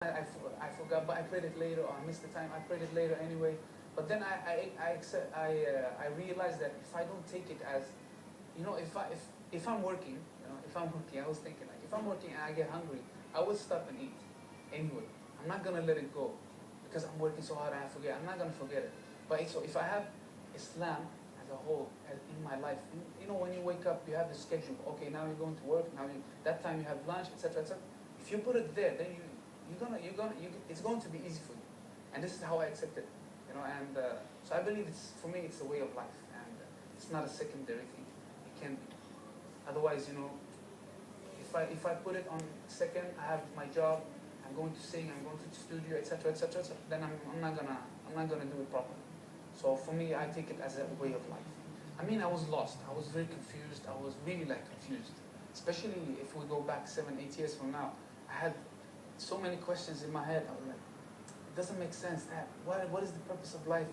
I forgot, but I played it later, or I missed the time. I played it later anyway. But then I realized that if I don't take it as, if I'm working, I was thinking like, if I'm working and I get hungry, I will stop and eat anyway. I'm not gonna let it go because I'm working so hard and I forget. I'm not gonna forget it. But so if I have Islam as a whole in my life, when you wake up, you have the schedule. Okay, now you're going to work. That time you have lunch, etc., etc. If you put it there, then it's going to be easy for you. And this is how I accept it, And so I believe for me, it's a way of life, and it's not a secondary thing. It can be. Otherwise, if I put it on second, I have my job. I'm going to sing. I'm going to the studio, etc., etc. Then I'm not gonna do it properly. So for me, I take it as a way of life. I mean, I was lost. I was very confused. I was really confused. Especially if we go back 7, 8 years from now, I had so many questions in my head. I was like, it doesn't make sense. What is the purpose of life?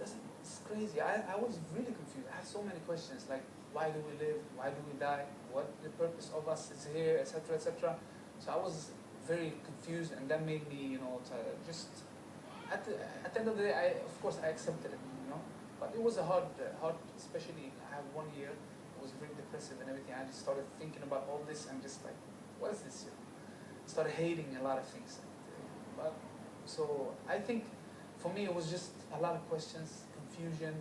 It's crazy. I was really confused. I had so many questions like, why do we live? Why do we die? What the purpose of us is here, etc., etc. So I was very confused, and that made me, to just at the end of the day, of course, I accepted it. But it was a hard, especially I had 1 year. It was very depressive and everything. I just started thinking about all this and just like, what is this? Started hating a lot of things. But so I think for me it was just a lot of questions, confusion,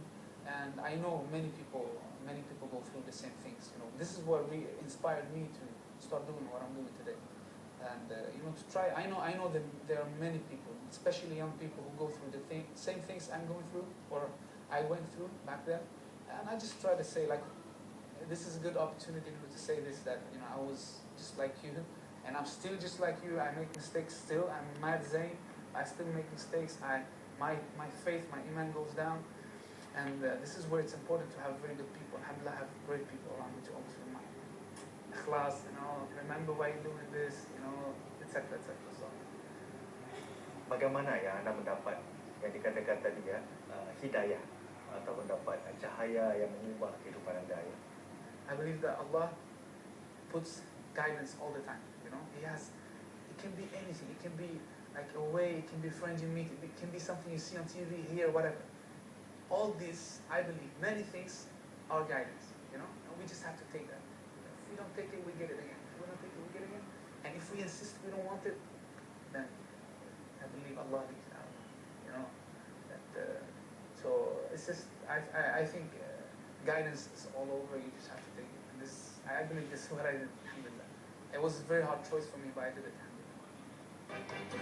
and I know many people go through the same things. This is what inspired me to start doing what I'm doing today. And to try. I know that there are many people, especially young people, who go through the same things I'm going through, or I went through back then. And I just try to say like, this is a good opportunity to say this, that I was just like you, and I'm still just like you. I make mistakes still. I'm Maher Zain. I still make mistakes. My faith, my iman goes down, and this is where it's important to have very good people. Alhamdulillah, have great people around me to always remind ikhlas, remember why you're doing this, etc., etc. So, bagaimana yang anda mendapat yang dikatakan tadi hidayah atau mendapat cahaya yang mengubah kehidupan anda ya? I believe that Allah puts guidance all the time. It can be anything. It can be like a way. It can be friends you meet. It can be something you see on TV, hear, whatever. All this, I believe, many things are guidance. And we just have to take that. If we don't take it, we get it again. If we don't take it, we get it again. And if we insist we don't want it, then I believe Allah leaves it out. So it's just I think guidance is all over. You just have to take it. And I believe this is what I did. Alhamdulillah. It was a very hard choice for me, but I did it. Alhamdulillah.